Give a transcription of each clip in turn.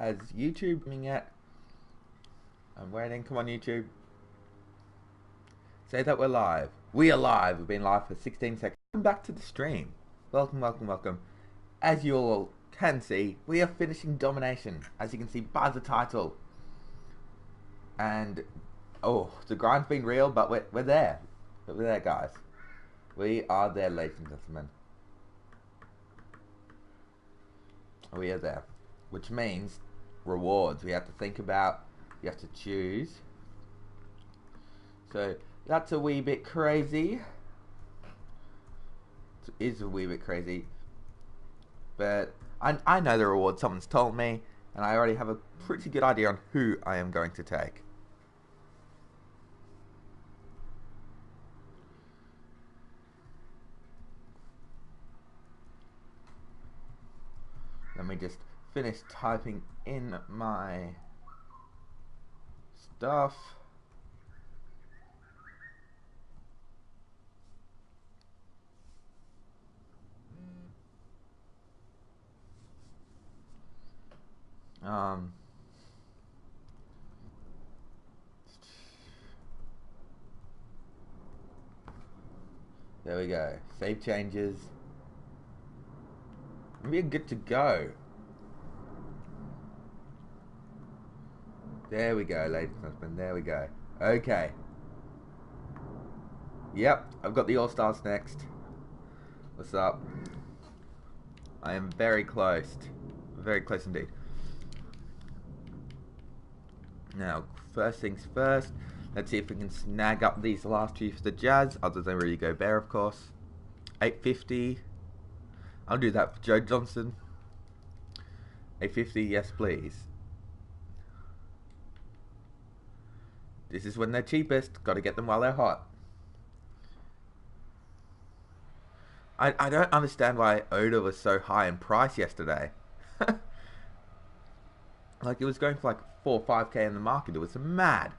Has YouTube coming yet? I'm waiting. Come on, YouTube. Say that we're live. We are live. We've been live for 16 seconds. Welcome back to the stream. Welcome, welcome, welcome. As you all can see, we are finishing Domination. As you can see by the title. And, oh, the grind's been real, but we're there. But we're there, guys. We are there, ladies and gentlemen. We are there. Which means rewards. We have to think about, you have to choose. So, that's a wee bit crazy. It is a wee bit crazy. But I know the reward, someone's told me, and I already have a pretty good idea on who I am going to take. Let me just finish typing in my stuff. There we go. Save changes. We're good to go. There we go, ladies and gentlemen. There we go. Okay. Yep, I've got the All-Stars next. What's up? I am very close. Very close indeed. Now, first things first. Let's see if we can snag up these last few for the Jazz. Other than Rudy Gobert, of course. 850. I'll do that for Joe Johnson. 850, yes please. This is when they're cheapest. Got to get them while they're hot. I don't understand why Oda was so high in price yesterday. Like it was going for like 4 or 5k in the market. It was mad.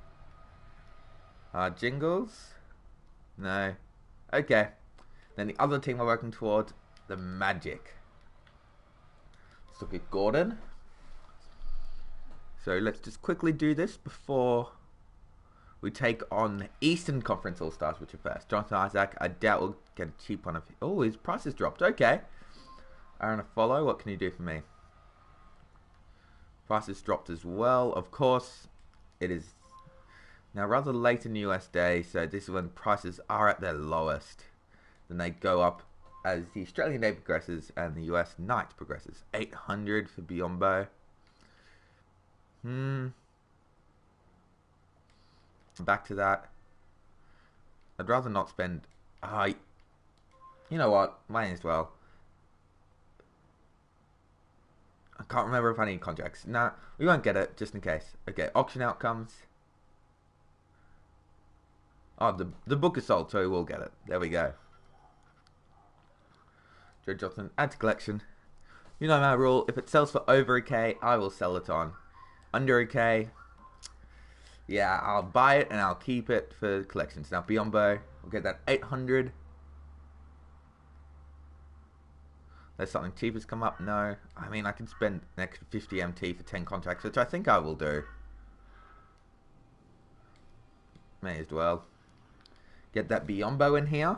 Jingles? No. Okay. Then the other team we're working towards, the Magic. Let's look at Gordon. So let's just quickly do this before we take on Eastern Conference All-Stars, which are first. Jonathan Isaac, I doubt we'll get a cheap one of... Oh, his price has dropped. Okay. Aaron Follow, what can you do for me? Price has dropped as well. Of course, it is now rather late in the US day, so this is when prices are at their lowest. Then they go up as the Australian day progresses and the US night progresses. 800 for Biombo. Back to that. I'd rather not spend... you know what? Might as well. I can't remember if I need contracts. Nah, we won't get it, just in case. Okay, auction outcomes. Oh, the book is sold, so we'll get it. There we go. Joe Johnson, add to collection. You know my rule. If it sells for over a K, I will sell it on. Under a K, yeah, I'll buy it and I'll keep it for collections. Now, Biombo, we'll get that 800. There's something cheap has come up. No. I mean, I can spend an extra 50 MT for 10 contracts, which I think I will do. May as well. Get that Biombo in here.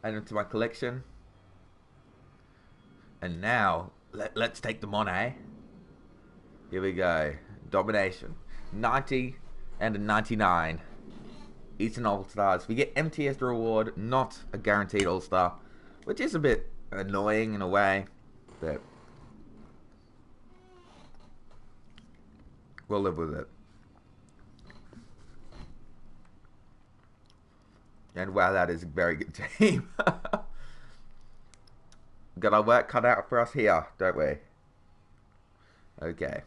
Add it to my collection. And now, let's take them on, eh? Here we go. Domination. 90 and a 99. Eastern All-Stars. We get MT as the reward, not a guaranteed All-Star. Which is a bit annoying in a way. But we'll live with it. And wow, that is a very good team. Got our work cut out for us here, don't we? Okay.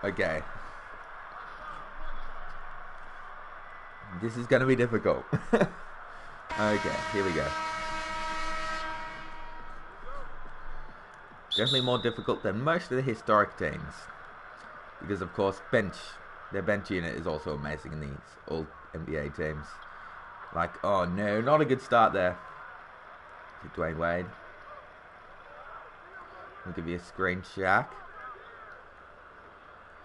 Okay. This is going to be difficult. Okay, here we go. Definitely more difficult than most of the historic teams. Because, of course, their bench unit is also amazing in these old NBA teams. Like, oh no, not a good start there. Dwayne Wade. I'll give you a screen, Shaq.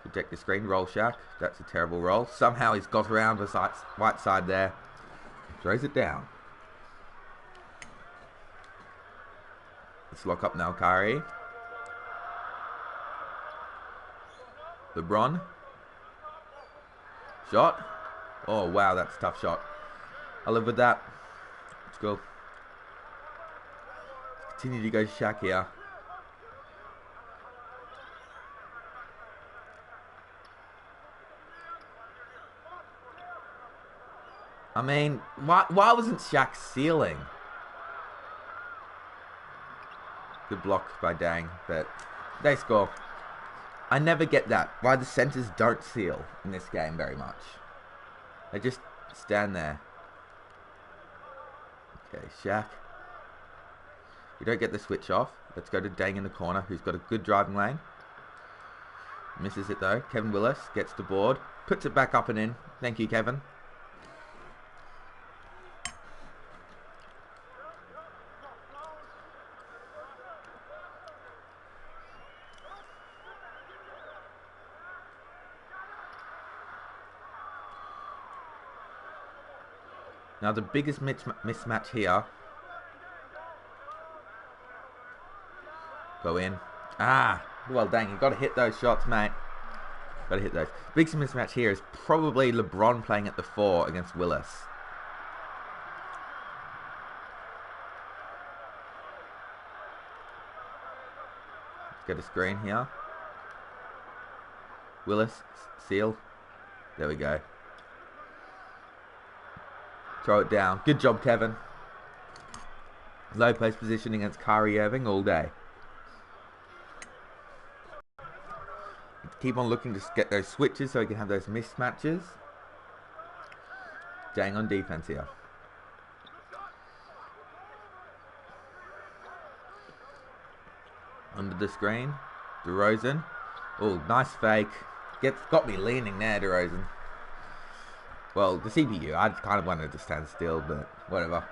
Protect the screen, roll Shaq. That's a terrible roll. Somehow he's got around the right side there. Throws it down. Let's lock up now, Kyrie. LeBron. Shot. Oh, wow, that's a tough shot. I live with that. Let's go. Continue to go Shaq here. I mean, why wasn't Shaq sealing? Good block by Dang, but they score. I never get that. Why the centers don't seal in this game very much. They just stand there. Okay, Shaq. We don't get the switch off. Let's go to Dang in the corner, who's got a good driving lane. Misses it though. Kevin Willis gets the board. Puts it back up and in. Thank you, Kevin. Now the biggest mismatch here. Go in. Ah, well dang, you got to hit those shots, mate. Got to hit those. Biggest mismatch here is probably LeBron playing at the 4 against Willis. Let's get a screen here. Willis, seal. There we go. Throw it down. Good job, Kevin. Low post position against Kyrie Irving all day. Keep on looking to get those switches so we can have those mismatches. Dang on defense here. Under the screen. DeRozan. Oh, nice fake. Got me leaning there, DeRozan. Well, the CPU, I kind of wanted to stand still, but whatever.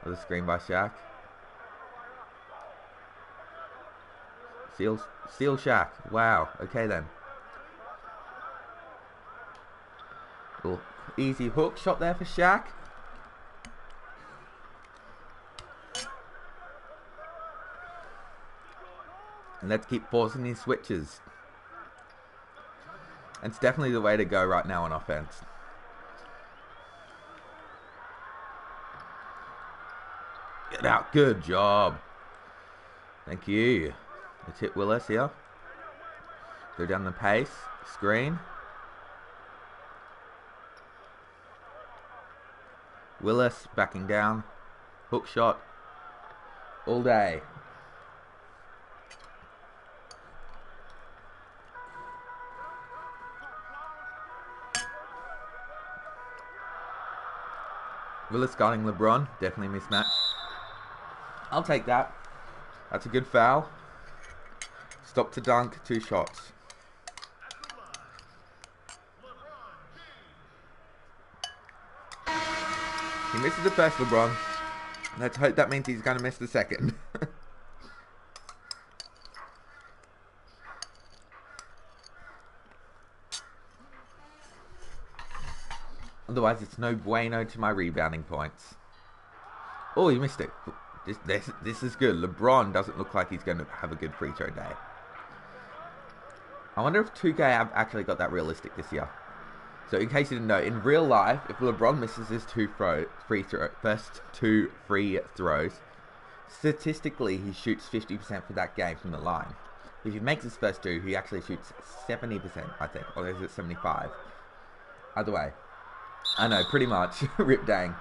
Another screen by Shaq. Seal Shaq. Wow. Okay then. Little easy hook shot there for Shaq. And let's keep forcing these switches. And it's definitely the way to go right now on offense. Get out. Good job. Thank you. Let's hit Willis here. Go down the pace. Screen. Willis backing down. Hook shot. All day. Willis guarding LeBron. Definitely mismatch. I'll take that. That's a good foul. Stop to dunk. 2 shots. He misses the first, LeBron. Let's hope that means he's going to miss the second. Otherwise, it's no bueno to my rebounding points. Oh, he missed it. This is good. LeBron doesn't look like he's going to have a good free throw day. I wonder if 2K have actually got that realistic this year. So in case you didn't know, in real life, if LeBron misses his first 2 free throws, statistically he shoots 50% for that game from the line. If he makes his first 2, he actually shoots 70%, I think. Or is it 75? Either way. I know, pretty much. Rip dang.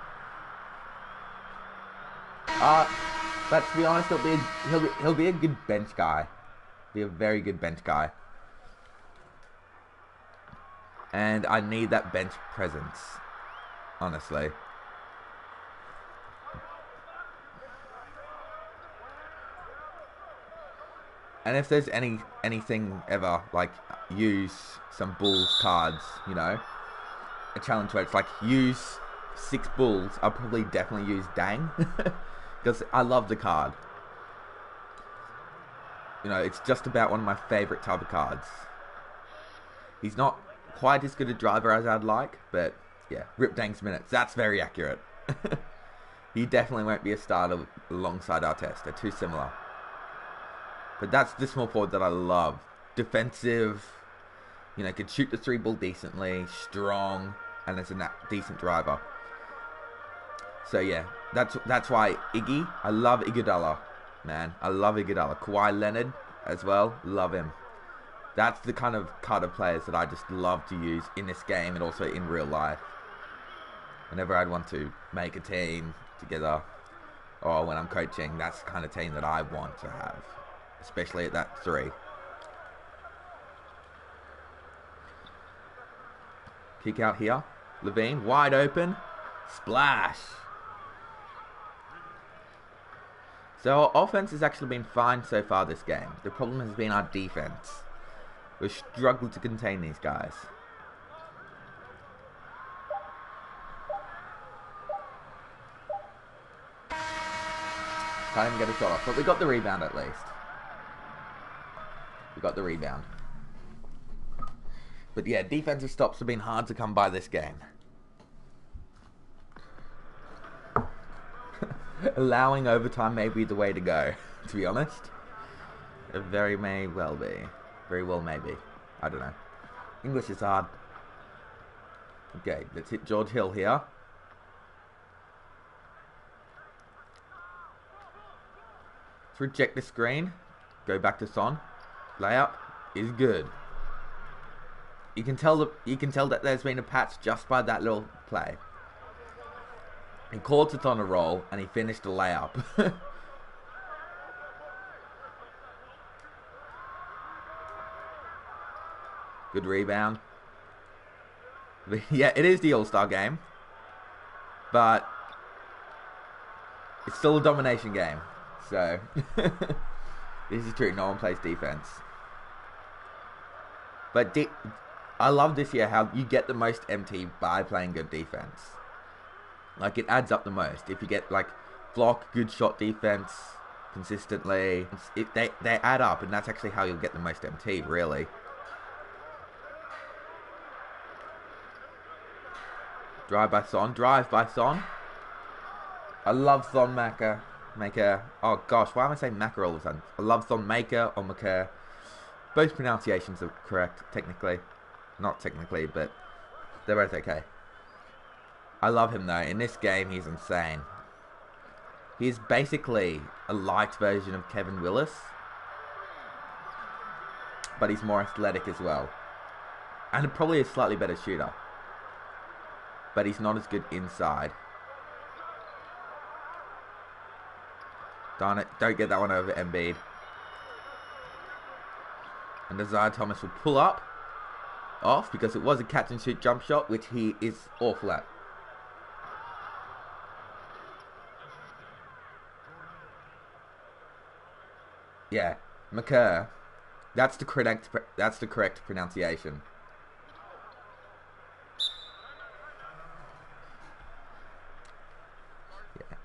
But to be honest, he'll be a good bench guy. Be a very good bench guy. And I need that bench presence, honestly. And if there's anything ever, like, use some Bulls cards, you know, a challenge where it's like, use 6 Bulls, I'll probably definitely use Dang. Because I love the card. You know, it's just about one of my favourite type of cards. He's not quite as good a driver as I'd like, but yeah, Rip Dang's minutes, that's very accurate. He definitely won't be a starter alongside Artest, they're too similar. But that's the small forward that I love. Defensive, you know, can shoot the 3-ball decently, strong, and is a decent driver. So yeah, that's why Iggy, I love Iguodala, man. I love Iguodala. Kawhi Leonard as well, love him. That's the kind of card of players that I just love to use in this game and also in real life. Whenever I'd want to make a team together, or when I'm coaching, that's the kind of team that I want to have. Especially at that 3. Kick out here. Levine, wide open. Splash. So our offense has actually been fine so far this game. The problem has been our defense. We've struggled to contain these guys. Can't even get a shot off, but we got the rebound at least. We got the rebound. But yeah, defensive stops have been hard to come by this game. Allowing overtime may be the way to go, to be honest. It very well be. Very well maybe. I don't know. English is hard. Okay, let's hit George Hill here. Let's reject the screen. Go back to Son. Layup is good. You can tell that there's been a patch just by that little play. He caught it on a roll and he finished a layup. Good rebound. Yeah, it is the All-Star game, but it's still a domination game. So this is true. No one plays defense. But I love this year how you get the most MT by playing good defense. Like, it adds up the most. If you get, like, block, good shot defense consistently, they add up, and that's actually how you'll get the most MT, really. Drive by Son. I love Thon Maker. Oh gosh, why am I saying Maker all of a sudden? I love Thon Maker or Maker. Both pronunciations are correct, technically. Not technically, but they're both okay. I love him though. In this game, he's insane. He's basically a light version of Kevin Willis, but he's more athletic as well. And probably a slightly better shooter. But he's not as good inside. Darn it, don't get that one over Embiid. And Isaiah Thomas will pull up off because it was a catch and shoot jump shot, which he is awful at. Yeah, McCurr. That's the correct pronunciation. Yeah.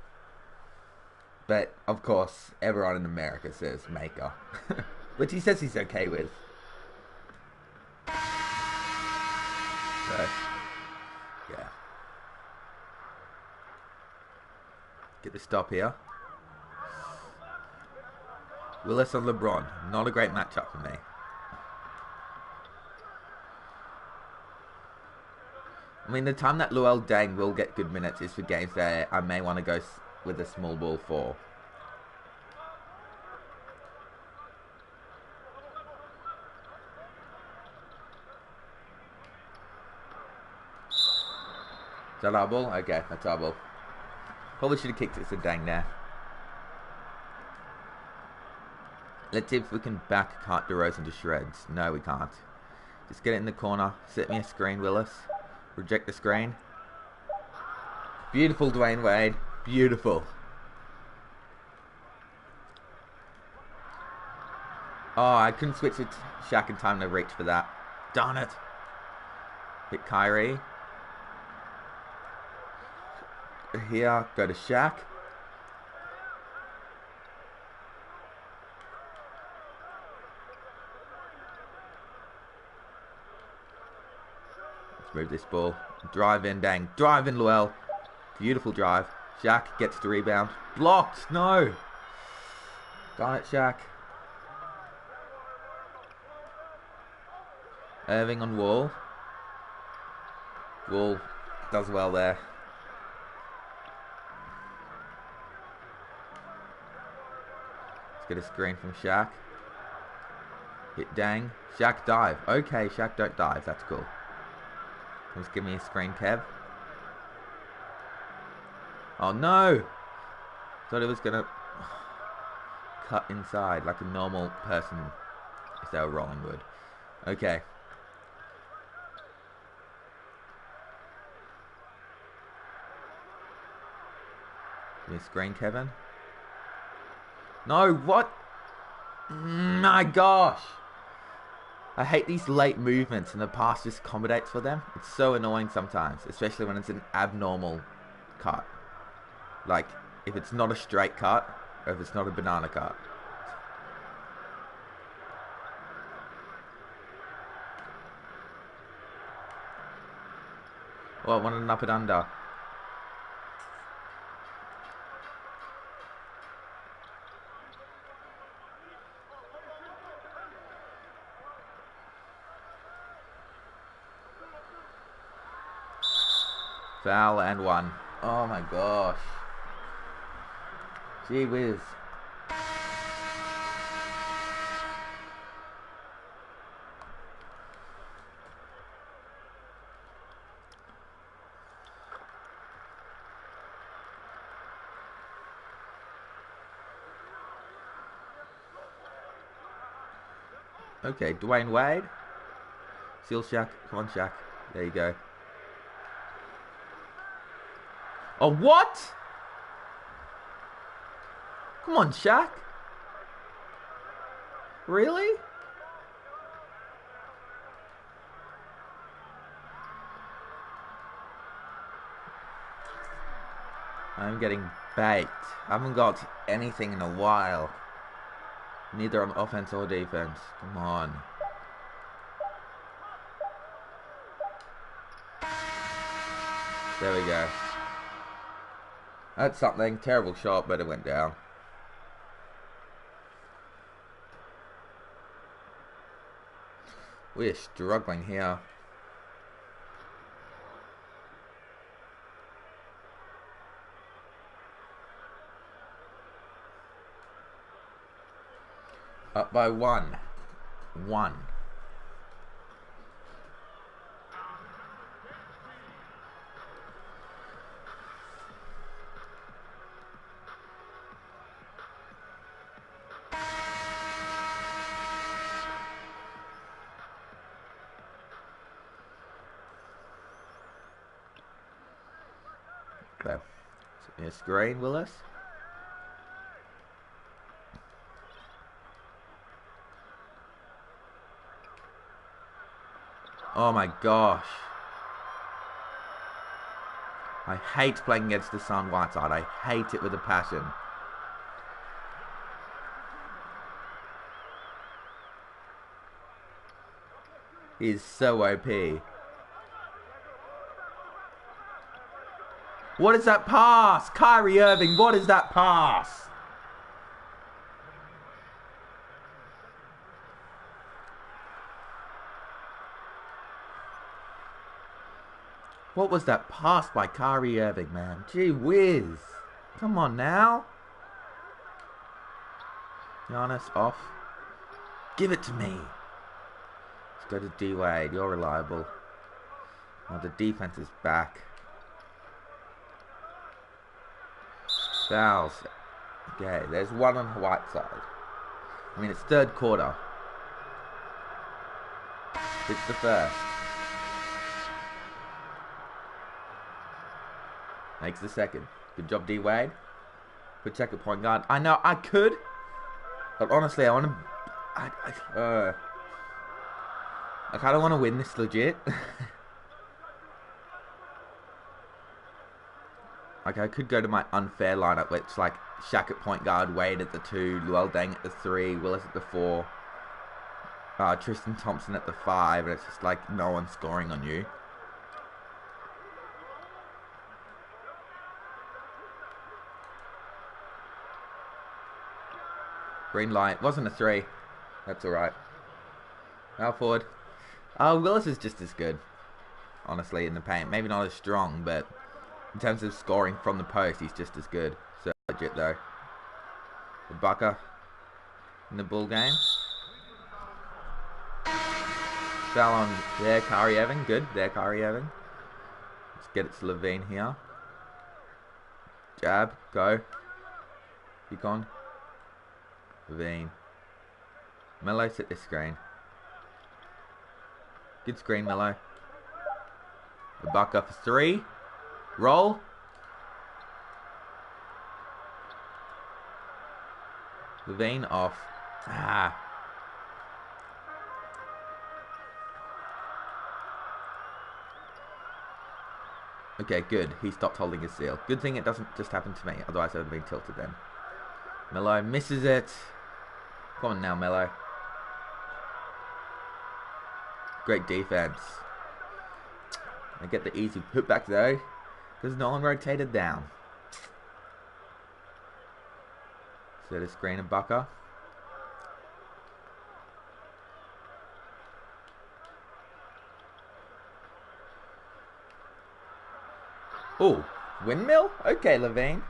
But of course, everyone in America says Maker, which he says he's okay with. So, yeah. Get the stop here. Willis on LeBron. Not a great matchup for me. I mean, the time that Luol Deng will get good minutes is for games that I may want to go with a small ball for. Is that our ball? Okay, that's our ball. Probably should have kicked it to Deng there. Let's see if we can back DeRozan to shreds. No, we can't. Just get it in the corner. Set me a screen, Willis. Reject the screen. Beautiful, Dwayne Wade. Beautiful. Oh, I couldn't switch it to Shaq in time to reach for that. Darn it. Hit Kyrie. Here, go to Shaq. Let's move this ball. Drive in, dang. Drive in, Luell. Beautiful drive. Shaq gets the rebound. Blocked. No. Darn it, Shaq. Irving on Wall. Wall does well there. Let's get a screen from Shaq. Hit Dang. Shaq dive. Okay, Shaq don't dive. That's cool. Just give me a screen, Kev. Oh no! Thought it was gonna cut inside like a normal person if they were rolling would. Okay. Give me a screen, Kevin. No, what? My gosh! I hate these late movements and the pass just accommodates for them. It's so annoying sometimes, especially when it's an abnormal cut. Like, if it's not a straight cut, or if it's not a banana cut. Oh, I wanted an up and under. Foul and one. Oh my gosh. Gee whiz. Okay, Dwayne Wade. Seal Shaq. Come on, Shaq. There you go. Oh, what? Come on, Shaq. Really? I'm getting baked. I haven't got anything in a while. Neither on offense or defense. Come on. There we go. That's something. Terrible shot, but it went down. We're struggling here. Up by one. One. Okay. So, screen, Willis. Oh my gosh. I hate playing against the Sun Whiteside. I hate it with a passion. He is so OP. What is that pass? Kyrie Irving, what is that pass? What was that pass by Kyrie Irving, man? Gee whiz. Come on now. Giannis off. Give it to me. Let's go to D-Wade. You're reliable. Oh, the defense is back. Fouls. Okay, there's one on the white side. I mean, it's third quarter. Hits the first. Makes the second. Good job, D Wade. Good check at point guard. I know I could, but honestly, I want to. I kind of want to win this legit. Like, I could go to my unfair lineup, where it's like Shaq at point guard, Wade at the 2, Luol Deng at the 3, Willis at the 4, Tristan Thompson at the 5, and it's just like no one's scoring on you. Green light. Wasn't a 3. That's alright. Now forward. Willis is just as good, honestly, in the paint. Maybe not as strong, but in terms of scoring from the post, he's just as good. So legit, though. Ibaka in the Bull game. Foul on there, Kari Evan. Good. There, Kari Evan. Let's get it to Levine here. Jab. Go. Kick on. Levine. Melo, set this screen. Good screen, Melo. Ibaka for 3. Roll. Levine off. Okay, good. He stopped holding his seal. Good thing it doesn't just happen to me. Otherwise, I would have been tilted then. Melo misses it. Come on now, Melo. Great defense. I get the easy putback though, because no one rotated down. So the screen of Ibaka. Oh, windmill? Okay, Levine.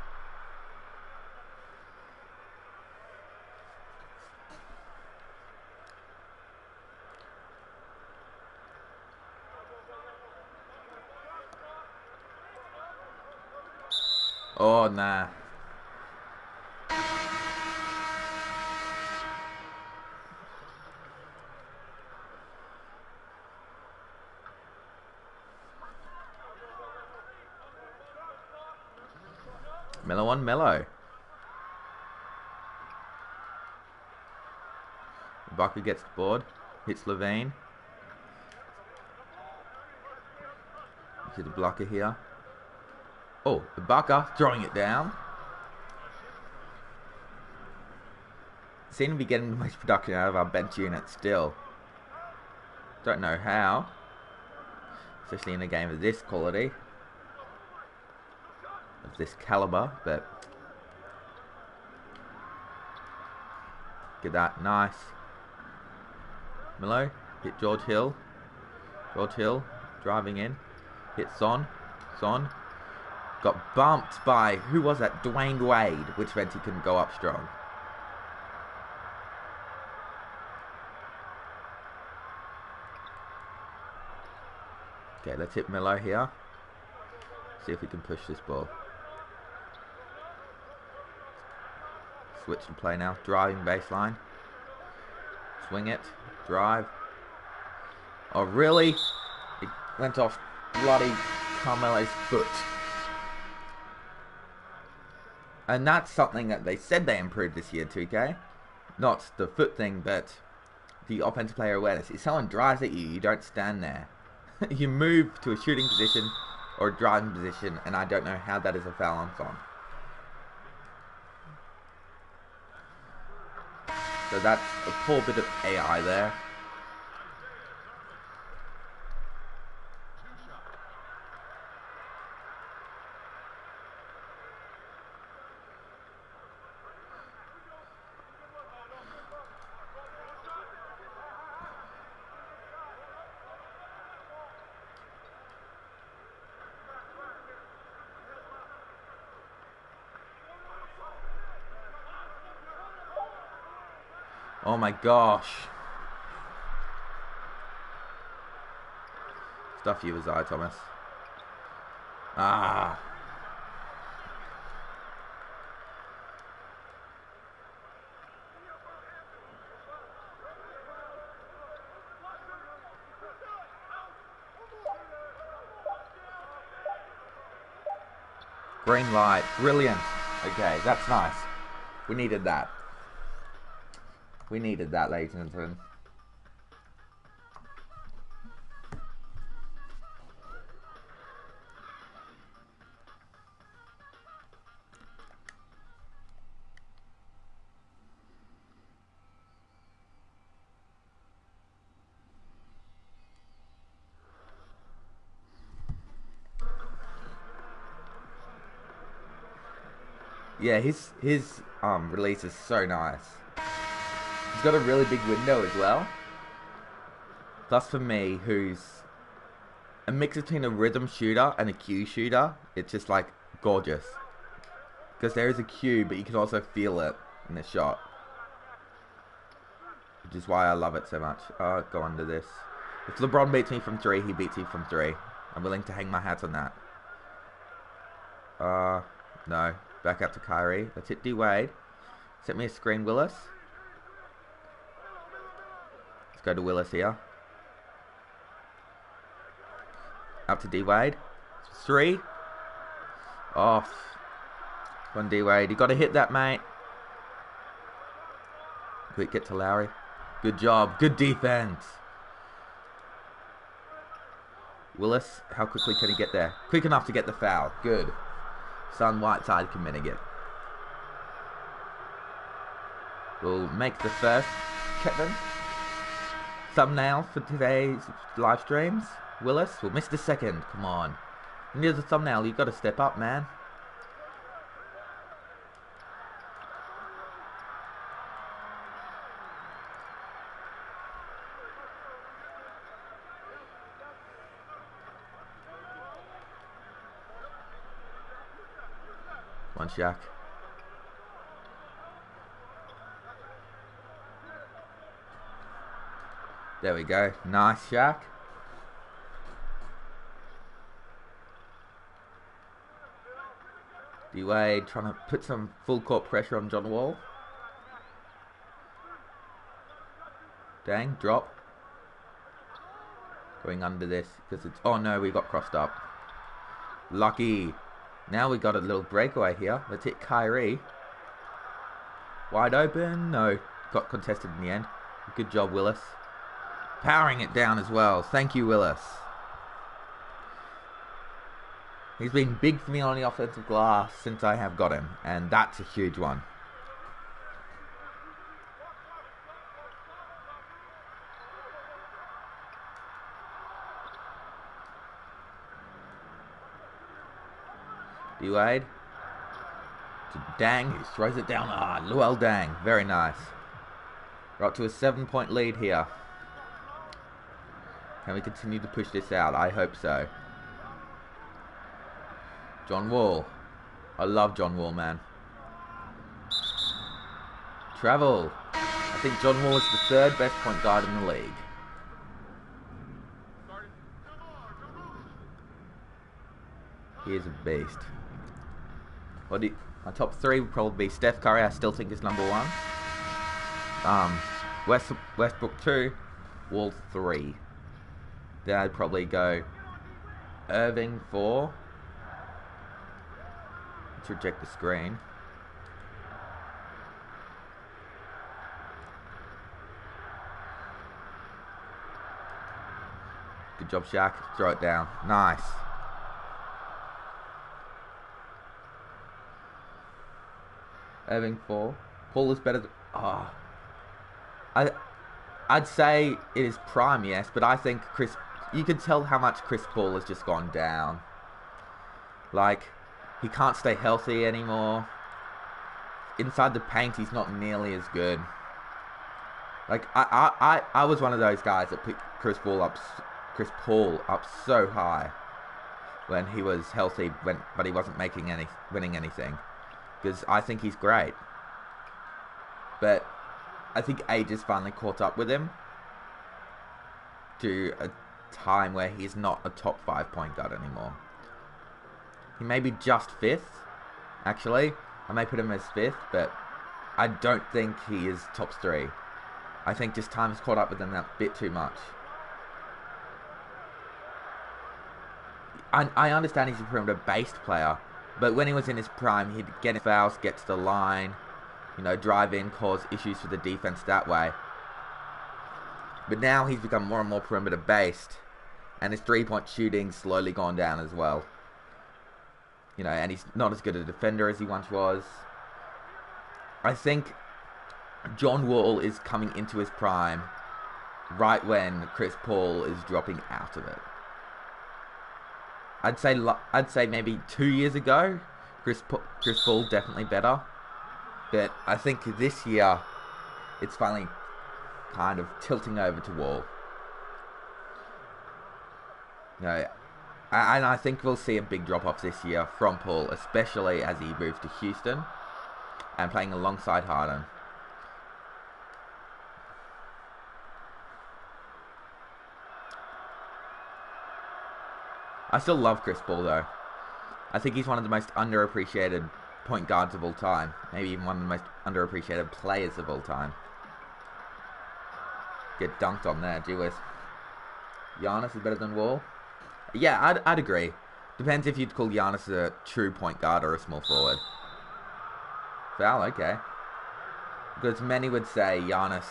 Oh, nah. Melo on Melo. Ibaka gets the board. Hits Levine. Hit a blocker here. Oh, Ibaka throwing it down. Seem to be getting the most production out of our bench unit still. Don't know how. Especially in a game of this quality. Of this caliber, but... Get that, nice. Melo, hit George Hill. George Hill, driving in. Hit Son. Son. Got bumped by, who was that? Dwayne Wade, which meant he couldn't go up strong. Okay, let's hit Melo here. See if we can push this ball. Switch and play now. Driving baseline. Swing it. Drive. Oh, really? It went off bloody Carmelo's foot. And that's something that they said they improved this year, 2K. Not the foot thing, but the offensive player awareness. If someone drives at you, you don't stand there. You move to a shooting position or a driving position, and I don't know how that is a foul on Son. So that's a poor bit of AI there. Oh my gosh. Stuff you, Isaiah Thomas. Ah. Green light. Brilliant. Okay, that's nice. We needed that. We needed that, ladies and gentlemen. Yeah, his release is so nice. He's got a really big window as well. Thus for me, who's a mix between a rhythm shooter and a Q shooter, it's just like gorgeous. Because there is a Q, but you can also feel it in the shot. Which is why I love it so much. Go under this. If LeBron beats me from 3, he beats me from 3. I'm willing to hang my hat on that. No. Back up to Kyrie. Let's hit D-Wade. Set me a screen, Willis. Let's go to Willis here. Up to D-Wade. 3. Off. Come on, D-Wade. You got to hit that, mate. Quick, get to Lowry. Good job. Good defense. Willis, how quickly can he get there? Quick enough to get the foul. Good. Son Whiteside committing it. We'll make the first, Kevin, thumbnail for today's live streams. Willis, we'll miss the second. Come on. Near the thumbnail, you've got to step up, man. Come on, Shaq. There we go. Nice, Shaq. D-Wade trying to put some full court pressure on John Wall. Dang, drop. Going under this because it's... Oh no, we got crossed up. Lucky. Now we got a little breakaway here. Let's hit Kyrie. Wide open. No. Got contested in the end. Good job, Willis. Powering it down as well. Thank you, Willis. He's been big for me on the offensive glass since I have got him. And that's a huge one. D-Wade. To Dang, who throws it down. Luol Deng. Very nice. We're up to a 7-point lead here. Can we continue to push this out? I hope so. John Wall. I love John Wall, man. Travel. I think John Wall is the 3rd best point guard in the league. He is a beast. My top 3 would probably be Steph Curry. I still think is number 1. Westbrook 2, Wall 3. Then I'd probably go Irving 4. Let's reject the screen. Good job, Shaq. Throw it down. Nice. Irving 4. Paul is better than... I'd say it is prime, yes, but I think you can tell how much Chris Paul has just gone down. Like, he can't stay healthy anymore. Inside the paint, he's not nearly as good. Like, I was one of those guys that picked Chris Paul up so high when he was healthy, but he wasn't winning anything. Because I think he's great. But I think age has finally caught up with him to a time where he's not a top 5 point guard anymore. He may be just 5th, actually. I may put him as 5th, but I don't think he is top 3. I think just time has caught up with him that bit too much. I understand he's a perimeter-based player, But when he was in his prime, he'd get his fouls, get to the line, you know, drive in, cause issues for the defense that way. But now he's become more and more perimeter based, and his three-point shooting's slowly gone down as well. You know, and he's not as good a defender as he once was. I think John Wall is coming into his prime right when Chris Paul is dropping out of it. I'd say maybe 2 years ago, Chris Paul definitely better. But I think this year, it's finally kind of tilting over to Wall. You know, and I think we'll see a big drop-off this year from Paul, especially as he moves to Houston and playing alongside Harden. I still love Chris Paul, though. I think he's one of the most underappreciated point guards of all time. Maybe even one of the most underappreciated players of all time. Get dunked on there, gee whiz. Giannis is better than Wall? Yeah, I'd agree. Depends if you'd call Giannis a true point guard or a small forward. Foul, okay. Because many would say Giannis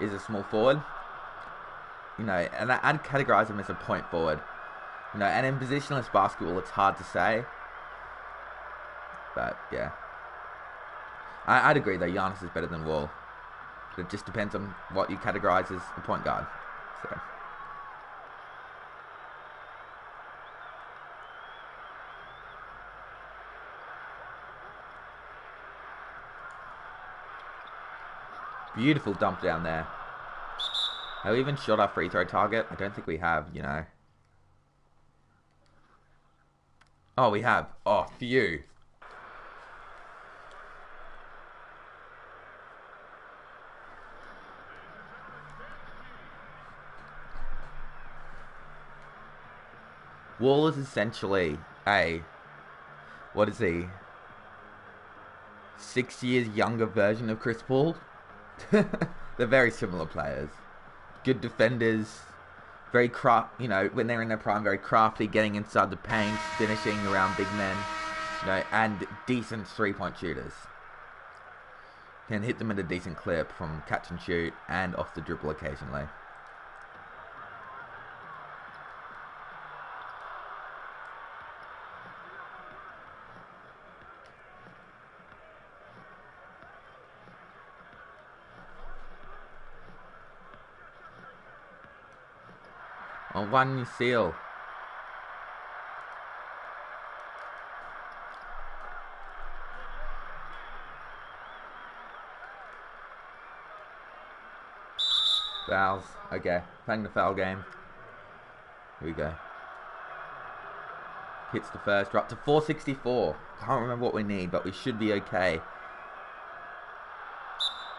is a small forward. You know, and I'd categorize him as a point forward. You know, and in positionless basketball, it's hard to say. But, yeah. I'd agree, though, Giannis is better than Wall. It just depends on what you categorize as a point guard. So. Beautiful dump down there. Have we even shot our free throw target? I don't think we have, you know. Oh, we have. Oh, phew. Wall is essentially a... What is he? 6 years younger version of Chris Paul. They're very similar players. Good defenders, very you know, when they're in their prime, very crafty, getting inside the paint, finishing around big men, you know, and decent three-point shooters. Can hit them at a decent clip from catch and shoot and off the dribble occasionally. On one seal. Fouls. Okay. Playing the foul game. Here we go. Hits the first. We're up to 464. Can't remember what we need, but we should be okay.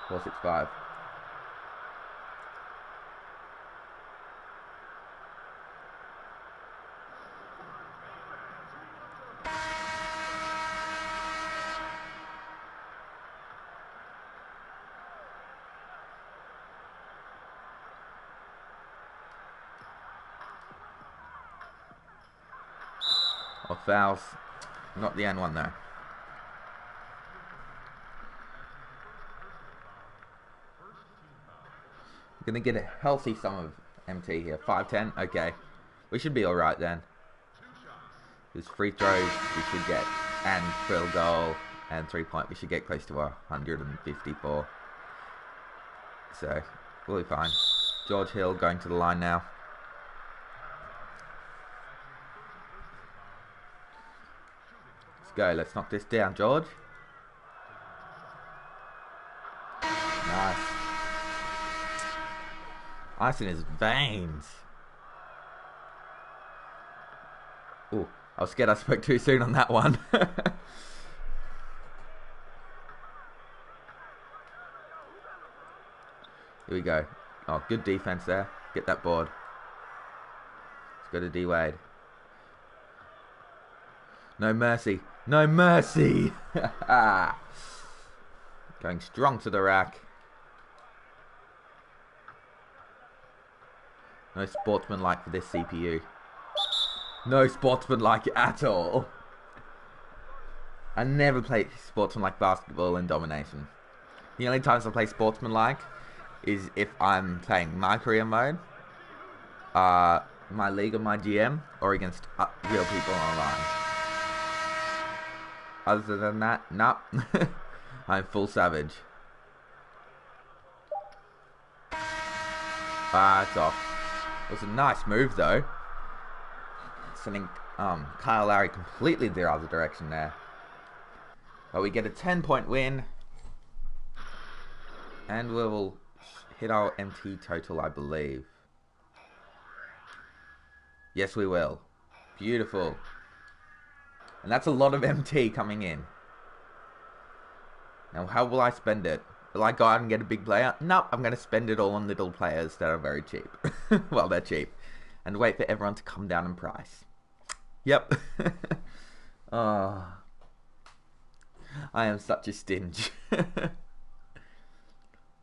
465. Or fouls. Not the end one though. Gonna get a healthy sum of MT here. 510. Okay. We should be alright then. Because free throws we should get. And field goal. And 3-point we should get close to 154. So, we'll be fine. George Hill going to the line now. Go, let's knock this down, George. Nice. Ice in his veins. Ooh, I was scared I spoke too soon on that one. Here we go. Oh, good defense there. Get that board. Let's go to D-Wade. No mercy. No mercy! Going strong to the rack. No sportsmanlike for this CPU. No sportsmanlike at all. I never play sportsmanlike basketball in Domination. The only times I play sportsmanlike is if I'm playing my career mode, my league or my GM, or against real people online. Other than that, nope. I'm full savage. It's off. It was a nice move though. Sending Kyle Lowry completely the other direction there. But we get a 10-point win. And we will hit our MT total, I believe. Yes, we will. Beautiful. And that's a lot of MT coming in. Now, how will I spend it? Will I go out and get a big player? Nope, I'm going to spend it all on little players that are very cheap. Well, they're cheap. And wait for everyone to come down in price. Yep. Oh, I am such a stinge.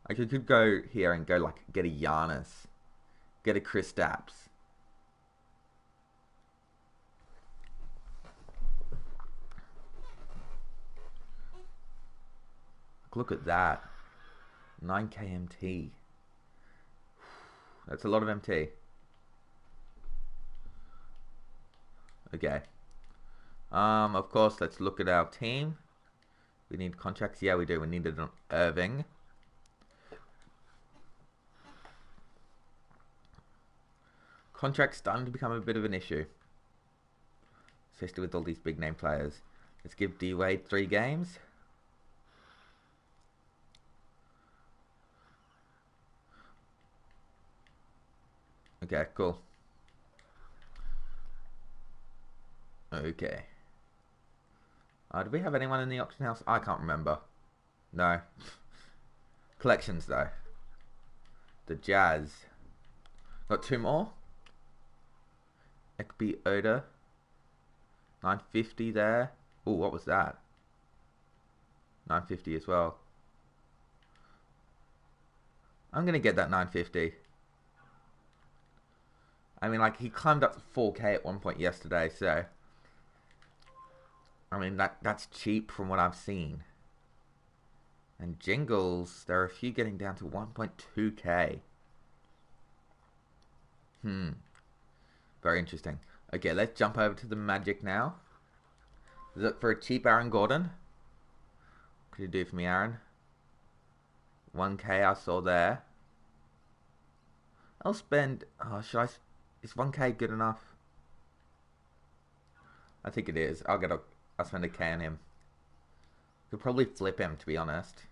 I could go here and go like get a Giannis, get a Kristaps. Look at that, 9k MT. That's a lot of MT. Okay. Of course, let's look at our team. We need contracts. Yeah, we do. We needed an Irving. Contracts starting to become a bit of an issue, especially with all these big name players. Let's give D Wade 3 games. Okay, cool. Okay. Do we have anyone in the auction house? I can't remember. No. Collections though. The Jazz. Got 2 more. Ekby Oda. 950 there. Oh, what was that? 950 as well. I'm going to get that 950. I mean, like, he climbed up to 4k at one point yesterday, so... I mean, that's cheap from what I've seen. And Jingles, there are a few getting down to 1.2k. Very interesting. Okay, let's jump over to the Magic now. Look for a cheap Aaron Gordon. What could you do for me, Aaron? 1k I saw there. I'll spend... Oh, should I... Is 1k good enough? I think it is. I'll spend a k on him. Could probably flip him, to be honest,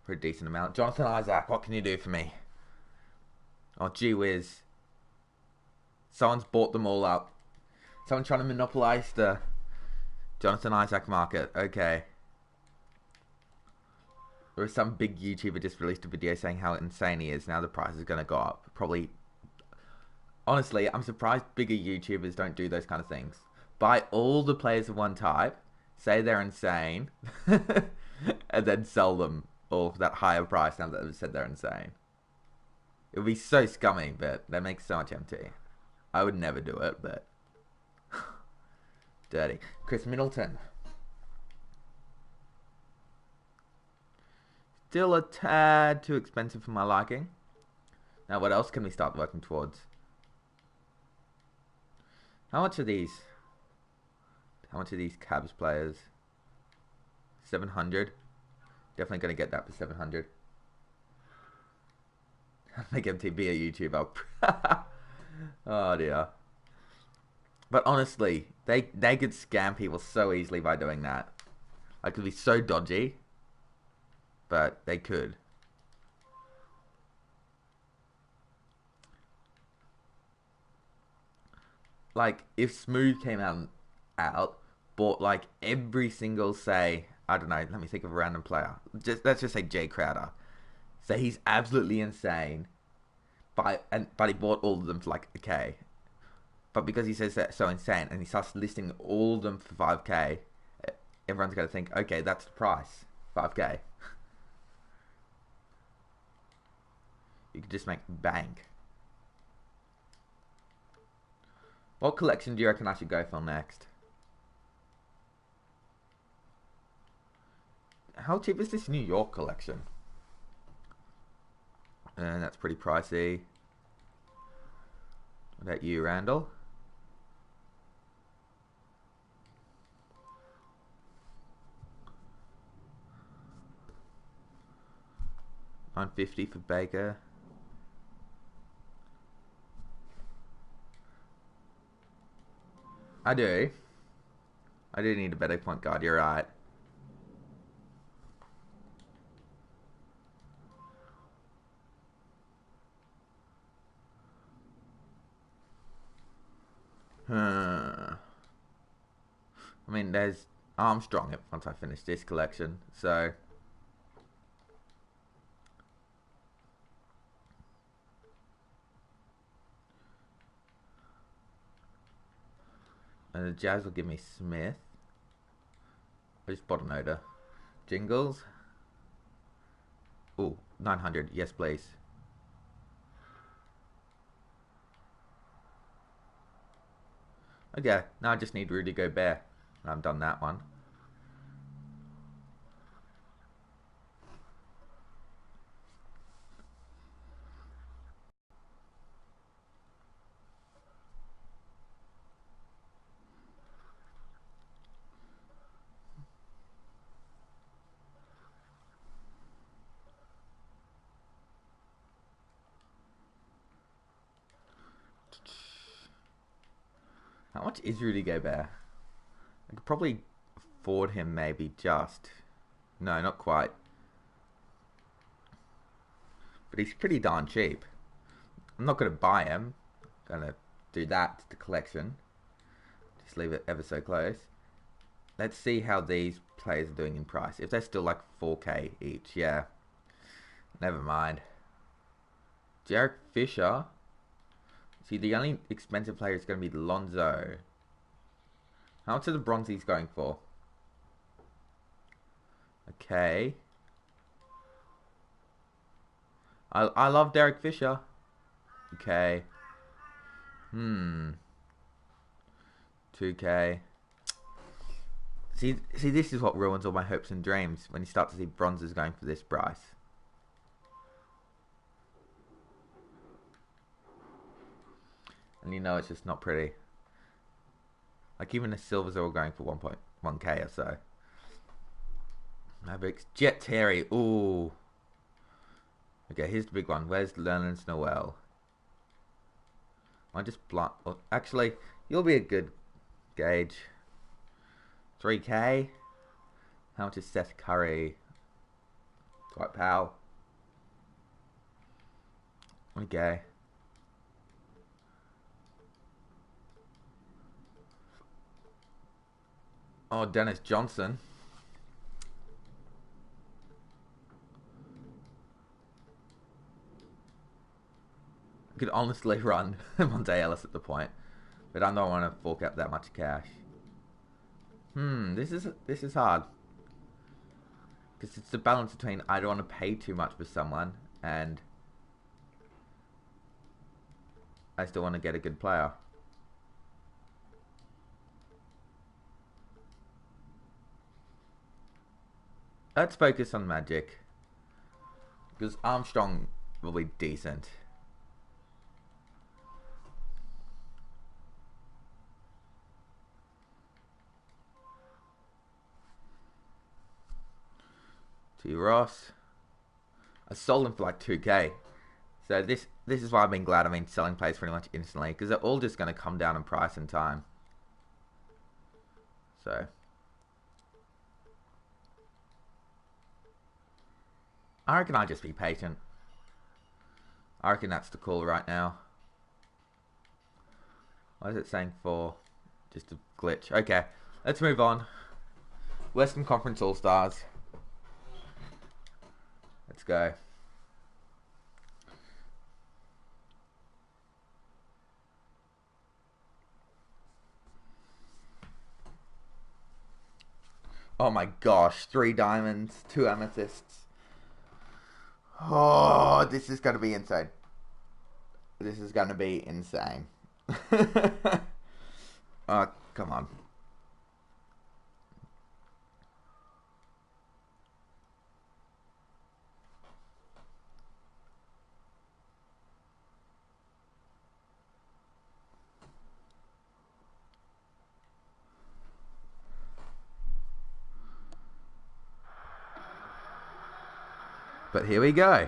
for a decent amount. Jonathan Isaac, what can you do for me? Oh, gee whiz. Someone's bought them all up. Someone's trying to monopolize the Jonathan Isaac market. Okay. There was some big YouTuber just released a video saying how insane he is. Now the price is going to go up. Probably. Honestly, I'm surprised bigger YouTubers don't do those kind of things. Buy all the players of one type, say they're insane, and then sell them all for that higher price now that they've said they're insane. It would be so scummy, but they make so much MT. I would never do it, but... Dirty. Chris Middleton. Still a tad too expensive for my liking. Now what else can we start working towards? How much are these? How much are these Cavs players? 700. Definitely going to get that for 700. Make MTB a YouTuber. Oh dear. But honestly, they could scam people so easily by doing that. I could be so dodgy. But they could. Like, if Smooth came out, bought like every single, say, I don't know, let me think of a random player. Let's just say Jay Crowder. So he's absolutely insane. But he bought all of them for like a K. But because he says that's so insane and he starts listing all of them for 5k, everyone's going to think, okay, that's the price. 5k. You could just make bank. What collection do you reckon I should go for next? How cheap is this New York collection? And that's pretty pricey. What about you, Randall? $9.50 for Baker. I do need a better point guard, you're right. I mean, there's Armstrong once I finish this collection, so... And the Jazz will give me Smith. I just bought an odor. Jingles. Ooh, 900. Yes, please. Okay, now I just need Rudy Gobert. I've done that one. How much is Rudy Gobert? I could probably afford him maybe just. No, not quite. But he's pretty darn cheap. I'm not going to buy him. I'm going to do that to the collection. Just leave it ever so close. Let's see how these players are doing in price. If they're still like 4K each, yeah. Never mind. Derek Fisher. See, the only expensive player is going to be Lonzo. How much are the bronzies going for? Okay. I love Derek Fisher. Okay. 2K. See, this is what ruins all my hopes and dreams when you start to see bronzes going for this price. And you know it's just not pretty. Like even the silvers are all going for 1.1k or so. Mavericks. Jet Terry. Ooh. Okay, here's the big one. Where's Lerner's Noel? I just blunt. Oh, actually, you'll be a good gauge. 3k. How much is Seth Curry? Dwight Powell. Okay. Oh, Dennis Johnson. I could honestly run Monte Ellis at the point, but I don't want to fork out that much cash. This is hard because it's the balance between I don't want to pay too much for someone and I still want to get a good player. Let's focus on Magic because Armstrong will be decent. T. Ross. I sold him for like 2k. So this is why I've been glad I've been selling plays pretty much instantly because they're all just going to come down in price in time. So I reckon I'll just be patient. I reckon that's the call right now. What is it saying for? Just a glitch. Okay, let's move on. Western Conference All-Stars. Let's go. Oh my gosh, 3 diamonds, 2 amethysts. Oh, this is going to be insane. This is going to be insane. Oh, come on. But here we go.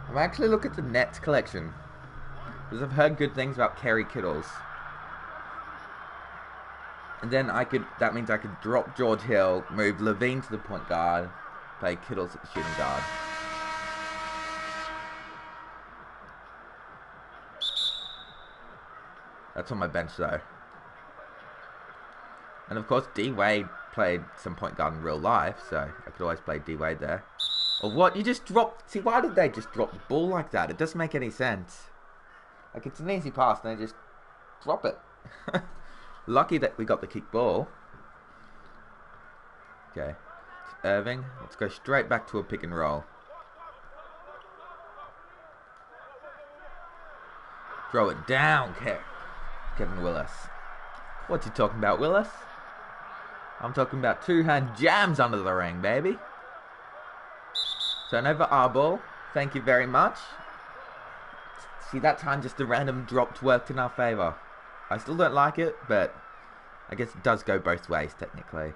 I'm actually looking at the Nets collection, because I've heard good things about Kerry Kittles. And then that means I could drop George Hill, move Levine to the point guard, play Kittles at the shooting guard. That's on my bench though. And of course D Wade played some point guard in real life, so I could always play D Wade there. Or what? You just dropped... See, why did they just drop the ball like that? It doesn't make any sense. Like, it's an easy pass and they just drop it. Lucky that we got the kick ball. Okay. Irving. Let's go straight back to a pick and roll. Throw it down, Kevin Willis. What's he talking about, Willis? I'm talking about two-hand jams under the ring, baby. Turnover, our ball. Thank you very much. See, that time just a random drop worked in our favour. I still don't like it, but I guess it does go both ways, technically.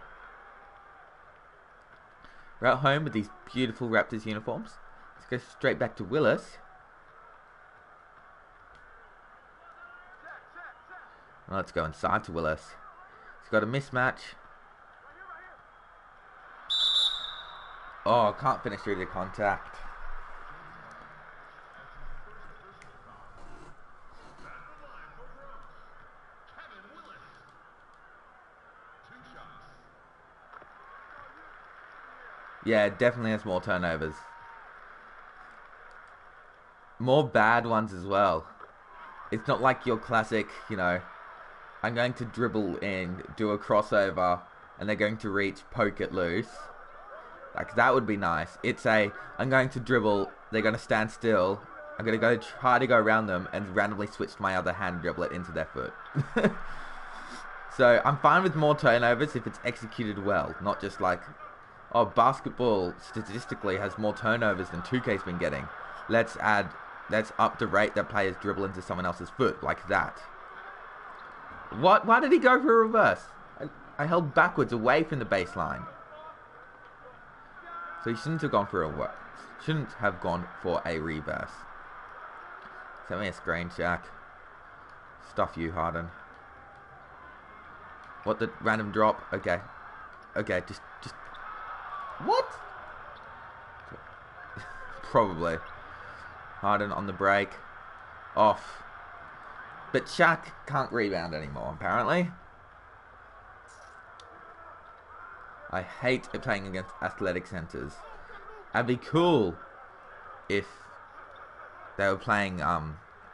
We're at home with these beautiful Raptors uniforms. Let's go straight back to Willis. And let's go inside to Willis. He's got a mismatch. Oh, can't finish through the contact. Yeah, definitely has more turnovers. More bad ones as well. It's not like your classic, you know, I'm going to dribble in, do a crossover, and they're going to reach, poke it loose. Like, that would be nice. It's I'm going to dribble, they're going to stand still, I'm going to go try to go around them, and randomly switch to my other hand, dribble it into their foot. So, I'm fine with more turnovers if it's executed well, not just like, oh, basketball statistically has more turnovers than 2K's been getting. Let's up the rate that players dribble into someone else's foot, like that. What? Why did he go for a reverse? I held backwards away from the baseline. So he shouldn't have gone for a reverse. Send me a screen, Shaq. Stuff you, Harden. What, the random drop? Okay. Okay, just... What? Probably. Harden on the break. Off. But Shaq can't rebound anymore, apparently. I hate playing against athletic centers. It'd be cool if they were playing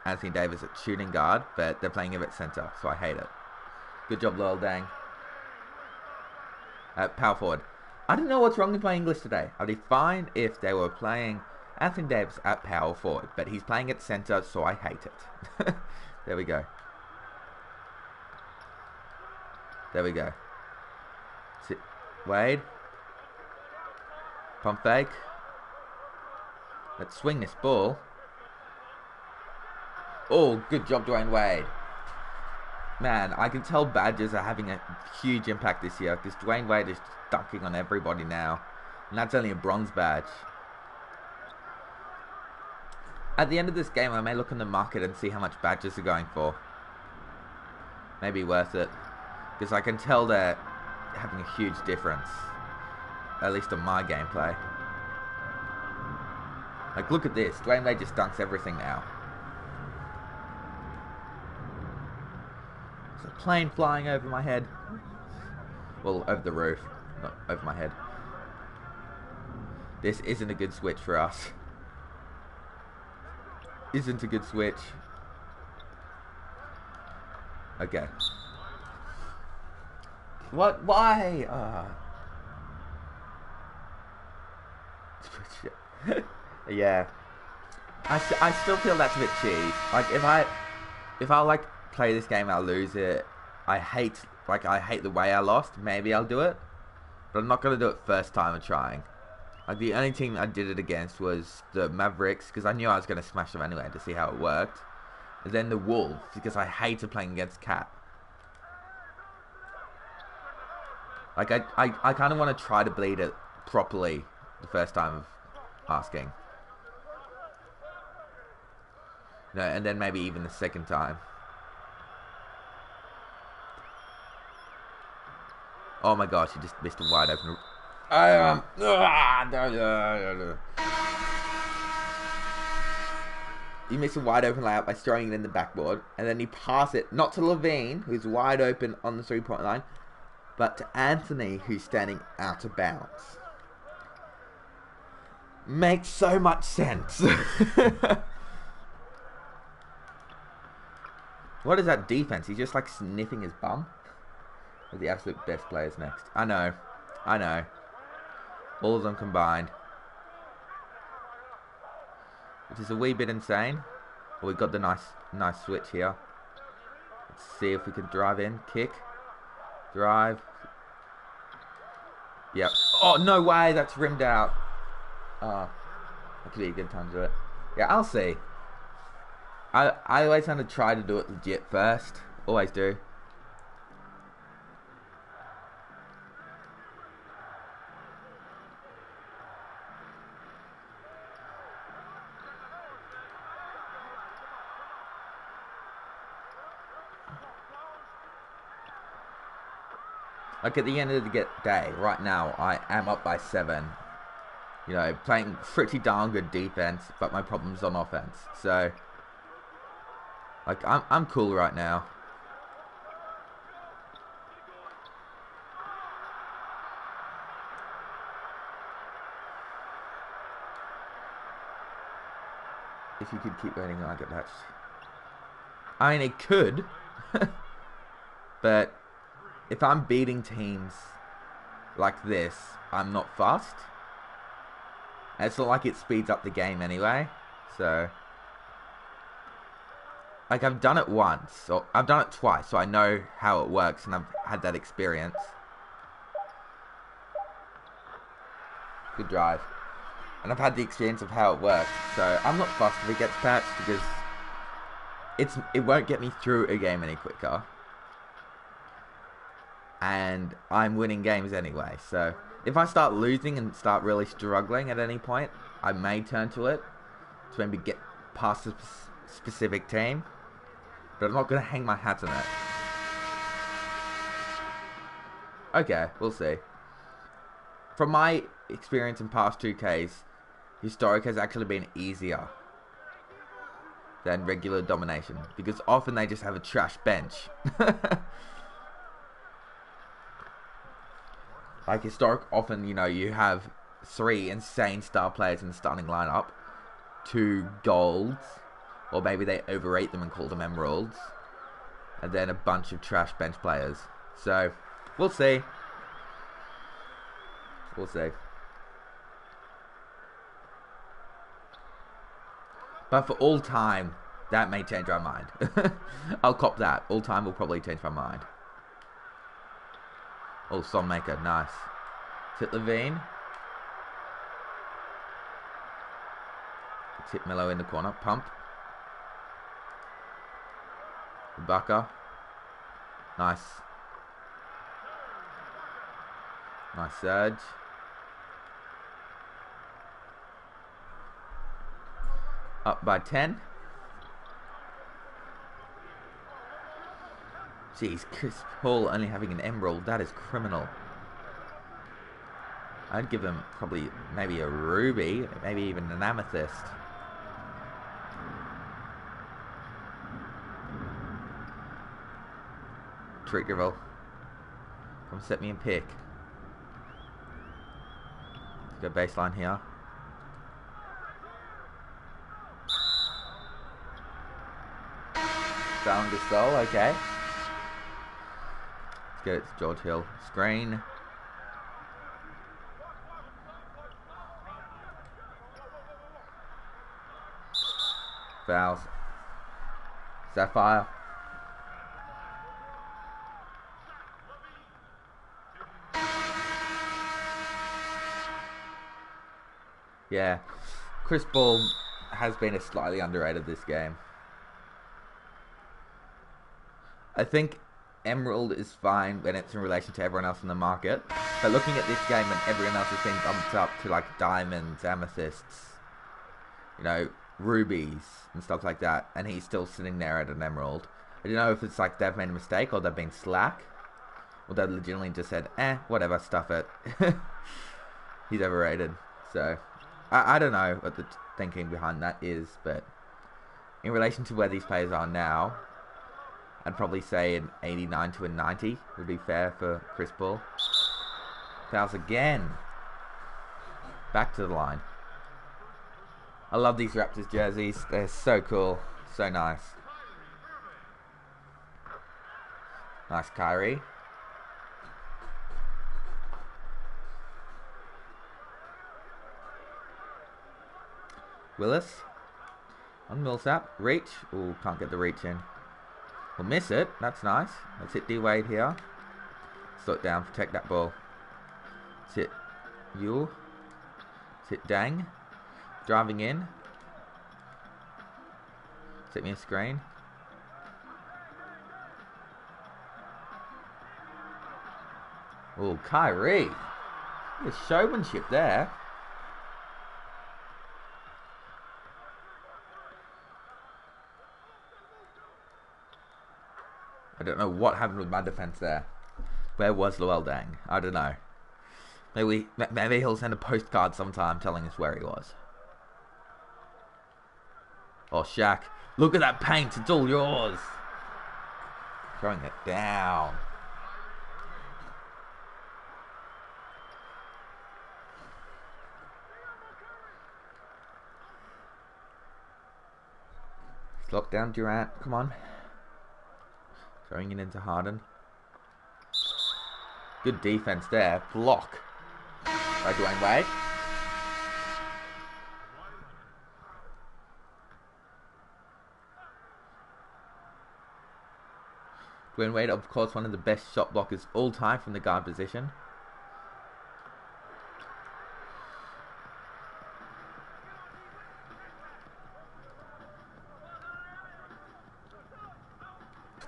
Anthony Davis at shooting guard, but they're playing him at center, so I hate it. Good job, Lowell Dang. Power forward. I don't know what's wrong with my English today. I'd be fine if they were playing Anthony Davis at power forward, but he's playing at center, so I hate it. There we go. There we go. Sit. Wade. Pump fake. Let's swing this ball. Oh, good job, Dwayne Wade. Man, I can tell Badgers are having a huge impact this year because Dwayne Wade is dunking on everybody now. And that's only a bronze badge. At the end of this game, I may look in the market and see how much Badgers are going for. Maybe worth it. Because I can tell they're having a huge difference. At least on my gameplay. Like, look at this. Dwayne Wade just dunks everything now. There's a plane flying over my head. Well, over the roof. Not over my head. This isn't a good switch for us. Isn't a good switch. Okay. What? Why? Yeah. I still feel that's a bit cheap. Like if I like play this game, I'll lose it. I hate the way I lost. Maybe I'll do it, but I'm not gonna do it first time of trying. Like the only team I did it against was the Mavericks because I knew I was gonna smash them anyway to see how it worked. And then the Wolves because I hated playing against Cat. Like I kind of want to try to bleed it properly the first time of asking. No, and then maybe even the second time. Oh my gosh, you just missed a wide open. You missed a wide open layup by throwing it in the backboard, and then you pass it not to Levine, who's wide open on the 3-point line, but to Anthony, who's standing out of bounds. Makes so much sense. What is that defense? He's just like sniffing his bum. Or the absolute best players next. I know. All of them combined. Which is a wee bit insane. But we've got the nice switch here. Let's see if we can drive in. Kick. Drive. Yep. Oh, no way. That's rimmed out. Oh, that could be a good time to do it. Yeah, I'll see. I always want to try to do it legit first. Always do. Like at the end of the day, right now, I am up by 7. You know, playing pretty darn good defense, but my problem's on offense. So, like, I'm cool right now. If you could keep waiting, I get that. I mean, it could, but if I'm beating teams like this, I'm not fast. And it's not like it speeds up the game anyway, so like I've done it once, or I've done it twice, so I know how it works, and I've had that experience. Good drive. And I've had the experience of how it works, so I'm not fussed if it gets patched because it won't get me through a game any quicker. And I'm winning games anyway, so if I start losing and start really struggling at any point, I may turn to it to maybe get past a specific team, but I'm not going to hang my hat on it. Okay, we'll see. From my experience in past 2Ks, Historic has actually been easier than regular Domination, because often they just have a trash bench. Like Historic, often, you know, you have 3 insane star players in the starting lineup, 2 golds, or maybe they overrate them and call them emeralds, and then a bunch of trash bench players. So, we'll see. We'll see. But for all time, that may change my mind. I'll cop that. All time will probably change my mind. Oh, Sonmaker, nice. Tip Levine. Tip Mello in the corner. Pump. Ibaka. Nice. Nice surge. Up by 10. Jeez, Chris Paul only having an emerald, that is criminal. I'd give him probably maybe a ruby, maybe even an amethyst. Trick dribble. Come set me and pick. Let's go baseline here. Down Gasol, okay. Get it to George Hill. Screen. Fouls. Sapphire. Yeah. Chris Paul has been a slightly underrated this game. I think Emerald is fine when it's in relation to everyone else in the market. But looking at this game and everyone else has been bumped up to like diamonds, amethysts, you know, rubies and stuff like that, and he's still sitting there at an emerald. I don't know if it's like they've made a mistake or they've been slack, or they've legitimately just said, whatever, stuff it. He's overrated. So I don't know what the thinking behind that is, but in relation to where these players are now, I'd probably say an 89 to a 90 would be fair for Chris Paul. Fouls again. Back to the line. I love these Raptors jerseys. They're so cool. So nice. Nice Kyrie. Willis. On Millsap. Reach. Ooh, can't get the reach in. We'll miss it. That's nice. Let's hit D-Wade here. Slow it down. Protect that ball. Let's hit Yule. Let's hit Dang. Driving in. Set me a screen. Oh, Kyrie. The showmanship there. I don't know what happened with my defense there. Where was Luol Deng? I don't know. Maybe he'll send a postcard sometime telling us where he was. Oh, Shaq. Look at that paint. It's all yours. Throwing it down. Lock down Durant. Come on. Throwing it into Harden. Good defense there. Block by Dwayne Wade. Dwayne Wade, of course, one of the best shot blockers all time from the guard position.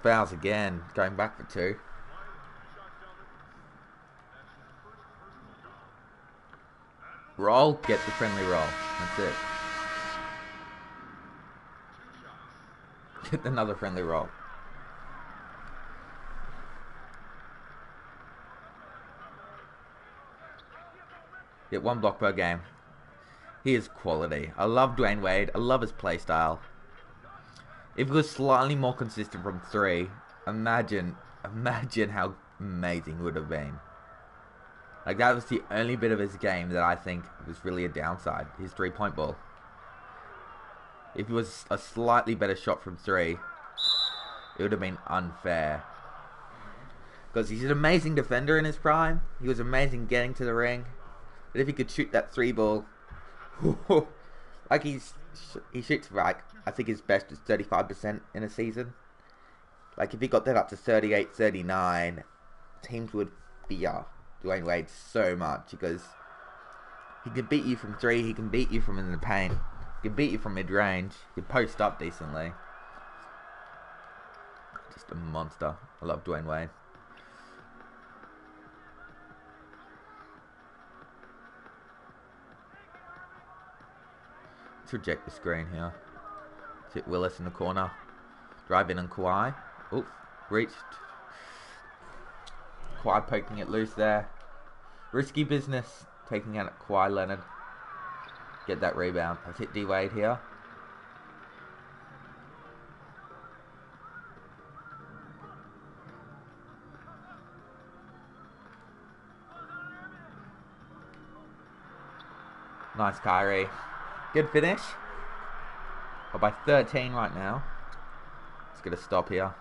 Fouls again, going back for two. Roll, get the friendly roll. That's it. Get another friendly roll. Get one block per game. He is quality. I love Dwayne Wade. I love his play style. If he was slightly more consistent from three, imagine how amazing it would have been. Like, that was the only bit of his game that I think was really a downside. His three-point ball. If it was a slightly better shot from three, it would have been unfair. Because he's an amazing defender in his prime. He was amazing getting to the ring. But if he could shoot that three ball, like he shoots like, I think his best is 35% in a season. Like, if he got that up to 38, 39, teams would fear Dwayne Wade so much, because he can beat you from three, he can beat you from in the paint, he can beat you from mid-range, he can post up decently. Just a monster. I love Dwayne Wade. Let's reject the screen here. Let's hit Willis in the corner. Drive in on Kawhi. Oof, reached. Kawhi poking it loose there. Risky business, taking out Kawhi Leonard. Get that rebound. Let's hit D-Wade here. Nice Kyrie. Good finish. We're by 13 right now. Let's get a stop here.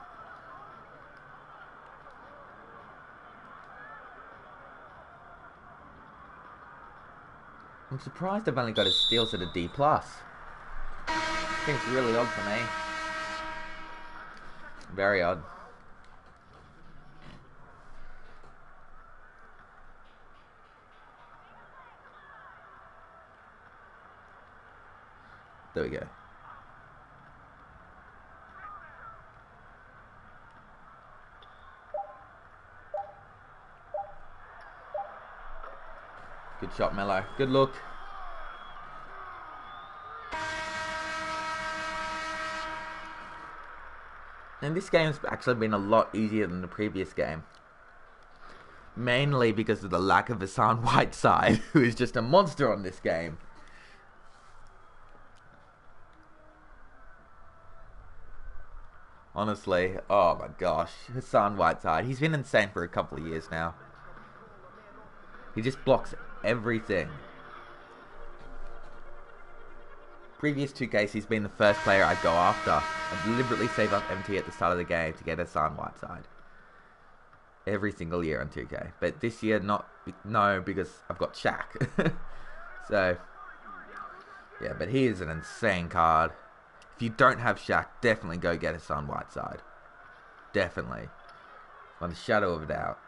I'm surprised I've only got his steals at a D+. Seems really odd for me. Very odd. There we go. Good shot, Mello. Good look. And this game's actually been a lot easier than the previous game. Mainly because of the lack of Hassan Whiteside, who is just a monster on this game. Honestly, oh my gosh, Hassan Whiteside. He's been insane for a couple of years now. He just blocks everything. Previous 2Ks, he's been the first player I'd go after. I'd deliberately save up MT at the start of the game to get Hassan Whiteside. Every single year on 2K. But this year, no, because I've got Shaq. So, yeah, but he is an insane card. If you don't have Shaq, definitely go get Hassan Whiteside. Definitely. On the shadow of a doubt.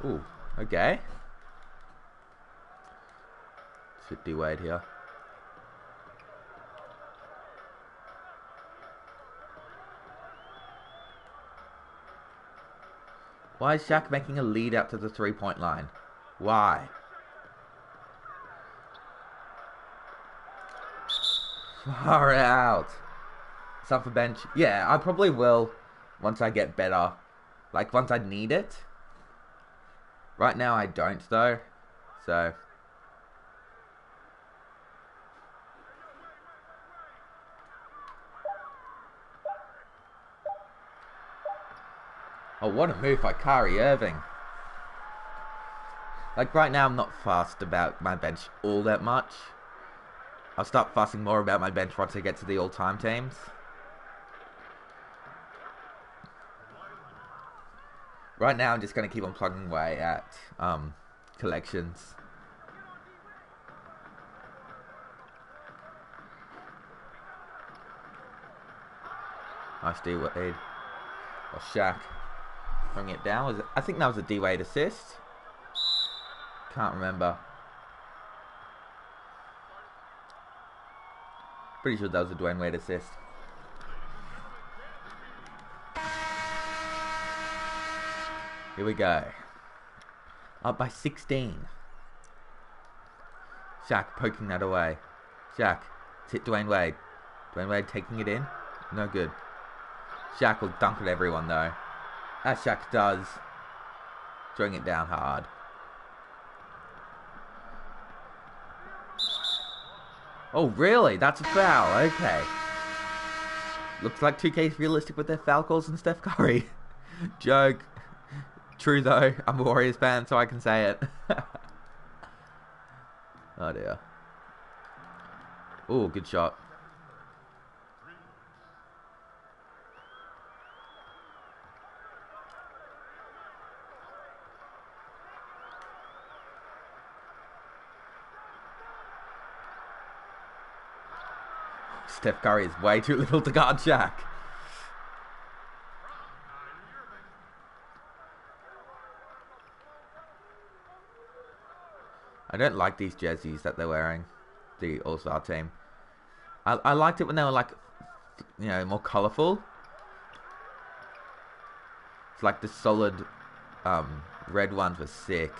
Ooh, okay. Should D Wade here. Why is Shaq making a lead out to the 3-point line? Why? Far out. Stuff for bench. Yeah, I probably will once I get better. Like, once I need it. Right now I don't, though. So. Oh, what a move by Kyrie Irving. Like, right now I'm not fussed about my bench all that much. I'll start fussing more about my bench once I get to the all-time teams. Right now, I'm just going to keep on plugging away at collections. Nice D Wade. Or Shaq. Bring it down. I think that was a D Wade assist. Can't remember. Pretty sure that was a Dwayne Wade assist. Here we go. Up by 16. Shaq poking that away. Shaq. It's hit Dwayne Wade. Dwayne Wade taking it in. No good. Shaq will dunk at everyone though. As Shaq does. Throwing it down hard. Oh really? That's a foul. Okay. Looks like 2K's realistic with their foul calls and Steph Curry. Joke. True though, I'm a Warriors fan, so I can say it. Oh dear. Oh, good shot. Steph Curry is way too little to guard Shaq. I don't like these jerseys that they're wearing, the All-Star team. I liked it when they were like, you know, more colourful. It's like the solid red ones were sick.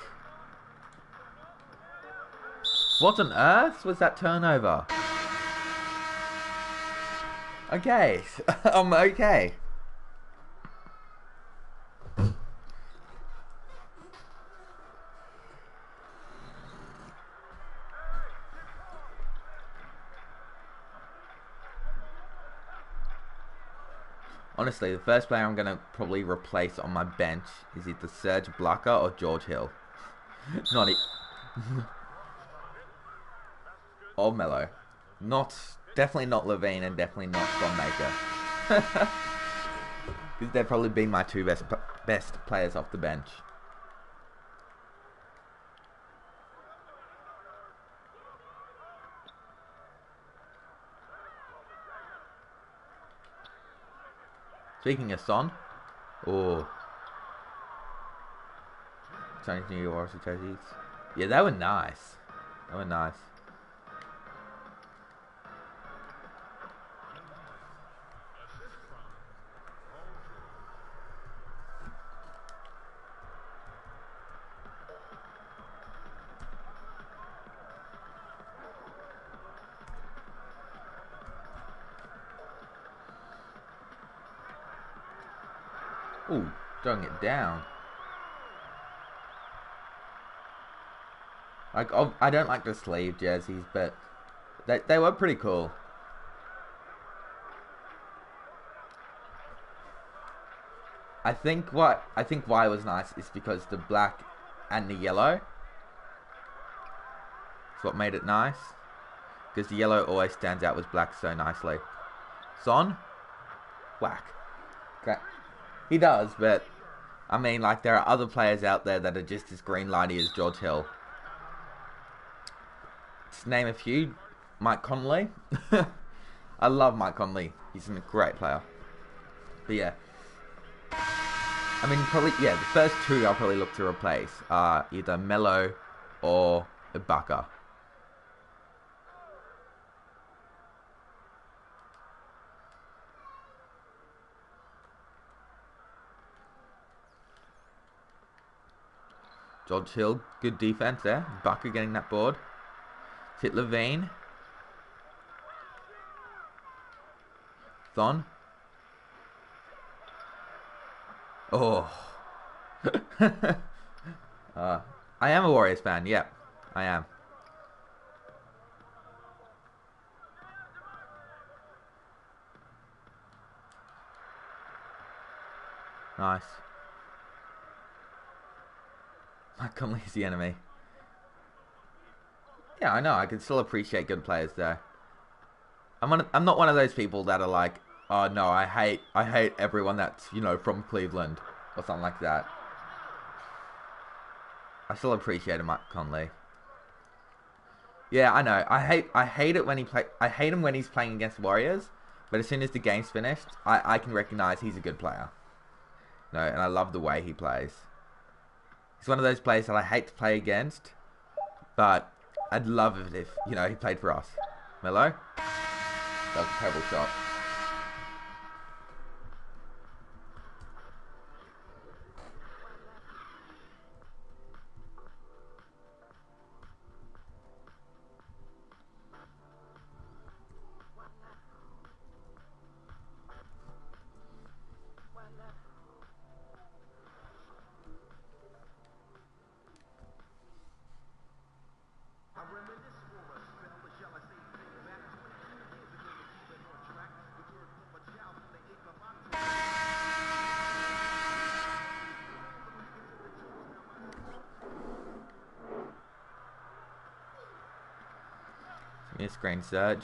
What on earth was that turnover? Okay, okay. Honestly, the first player I'm going to probably replace on my bench is either Serge Ibaka or George Hill. Not it. Or Melo. Definitely not Levine and definitely not Thonmaker. Because they've probably been my two best best players off the bench. Speaking of Son, Chinese New Year Warriors jerseys. Yeah, they were nice. They were nice. Ooh, throwing it down. Like, I don't like the sleeve jerseys, but they were pretty cool. I think why it was nice is because the black and the yellow is what made it nice. Because the yellow always stands out with black so nicely. Son, whack. Okay. He does, but I mean, like, there are other players out there that are just as green lighty as George Hill. To name a few, Mike Conley. I love Mike Conley. He's a great player. But yeah. I mean, probably, yeah, the first two I'll probably look to replace are either Melo or Ibaka. George Hill, good defense there. Ibaka getting that board. Hit Levine. Thon. Oh. I am a Warriors fan, yep. I am. Nice. Mike Conley's the enemy. Yeah, I know. I can still appreciate good players there. I'm not one of those people that are like, oh no, I hate everyone that's, you know, from Cleveland or something like that. I still appreciate Mike Conley. Yeah, I know. I hate it when I hate him when he's playing against Warriors, but as soon as the game's finished, I can recognize he's a good player. You know, and I love the way he plays. He's one of those players that I hate to play against, but I'd love it if, you know, he played for us. Melo? That was a terrible shot. Give me a screen surge.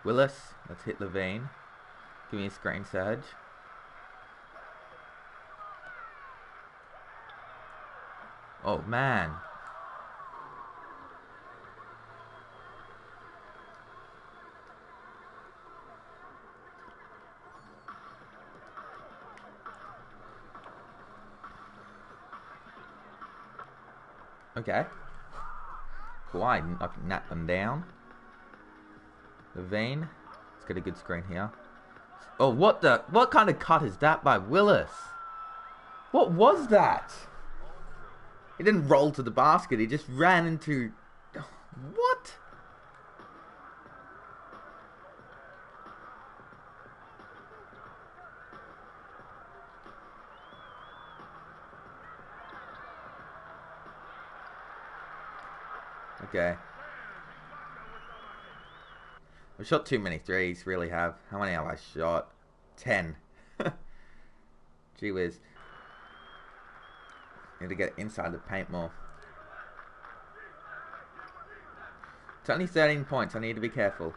Willis, let's hit Levine. Give me a screen surge. Oh man. Okay. Kawhi knock them down. Levine. Let's get a good screen here. Oh, what kind of cut is that by Willis? What was that? He didn't roll to the basket. He just ran into... What? Okay. I've shot too many threes, really have. How many have I shot? 10. Gee whiz. Need to get inside the paint more. It's only 13 points. I need to be careful.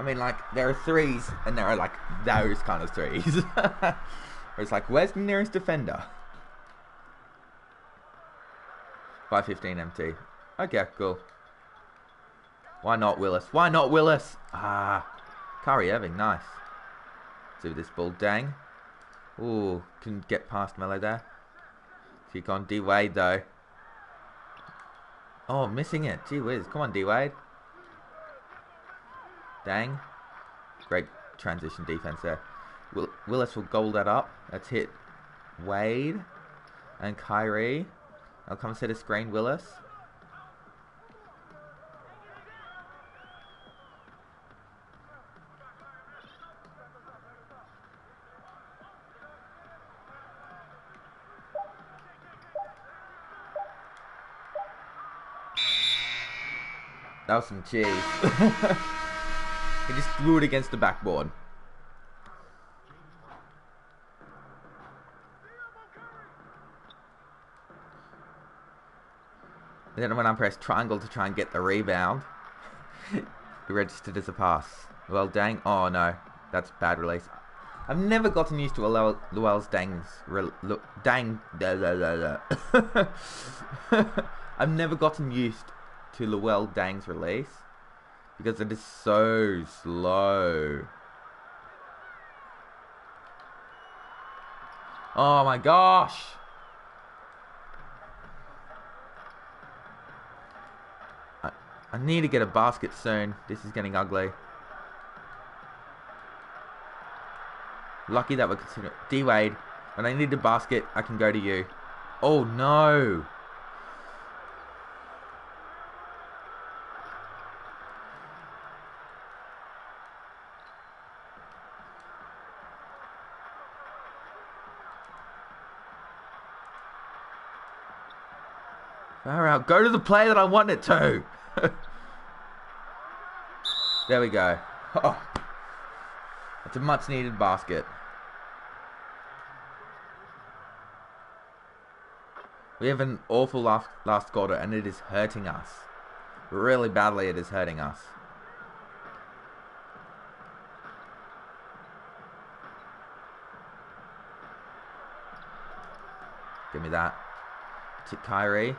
I mean, like, there are threes, and there are, like, those kind of threes. Where it's like, where's the nearest defender? 5:15 MT. Okay, cool. Why not Willis? Why not Willis? Ah, Kyrie Irving, nice. Do this ball, dang. Ooh, couldn't get past Melo there. Kick on D Wade though. Oh, missing it. Gee whiz, come on D Wade. Dang. Great transition defense there. Willis will goal that up. Let's hit Wade and Kyrie. I'll come set a screen, Willis. That was some cheese. He just threw it against the backboard. Then when I press triangle to try and get the rebound, it registered as a pass. Well, dang. Oh, no. That's bad release. I've never gotten used to Llewell's I've never gotten used to Llewell Dang's release because it is so slow. Oh my gosh. I need to get a basket soon. This is getting ugly. Lucky that we're considering D-Wade. When I need a basket, I can go to you. Oh no. Far out. Go to the play that I want it to. There we go. Oh, that's a much needed basket. We have an awful last quarter and it is hurting us. Really badly it is hurting us. Give me that. To Kyrie.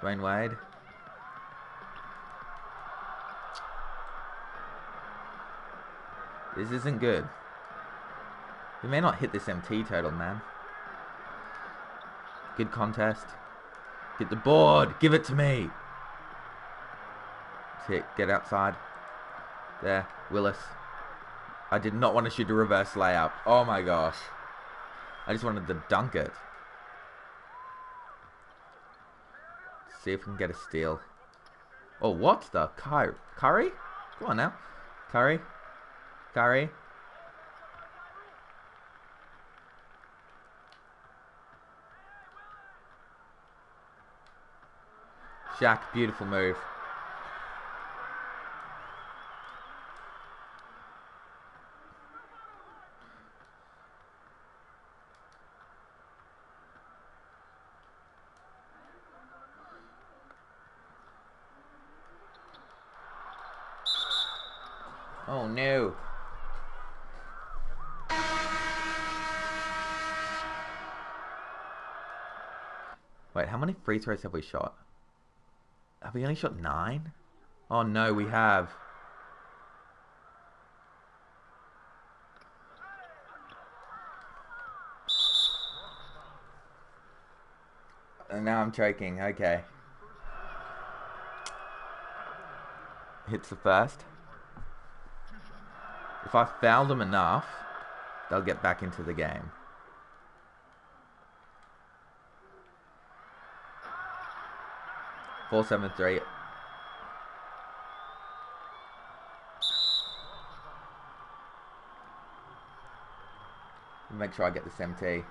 Dwayne Wade. This isn't good. We may not hit this MT total, man. Good contest. Get the board. Give it to me. Get outside. There. Willis. I did not want to shoot a reverse layup. Oh my gosh. I just wanted to dunk it. See if we can get a steal. Oh, what the? Curry? Come on now. Curry. Shaq, beautiful move. Oh no. Wait, how many free throws have we shot? Have we only shot 9? Oh no, we have. And now I'm choking, okay. Hits the first. If I foul them enough, they'll get back into the game. Four, 7, 3. Make sure I get this MT.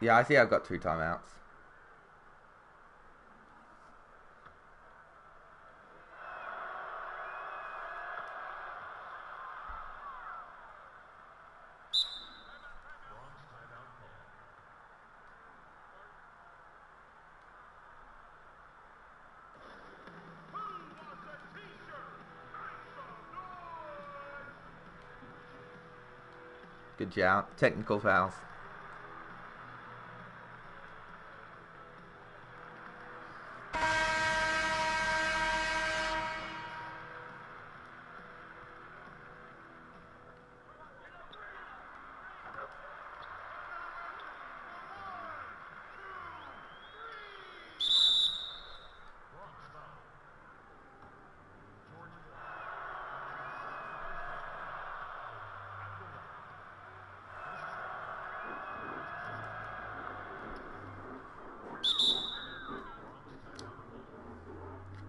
Yeah, I see I've got 2 timeouts. Good job. Technical fouls.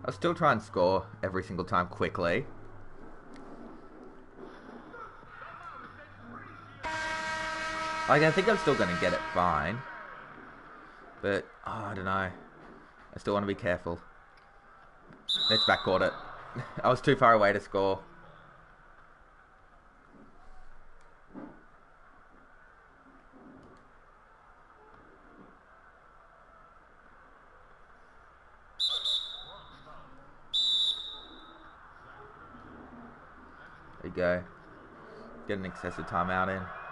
I'll still try and score every single time quickly. Like, I think I'm still going to get it fine. But, oh, I don't know. I still want to be careful. Let's backcourt it. I was too far away to score. There you go. Get an excessive timeout in.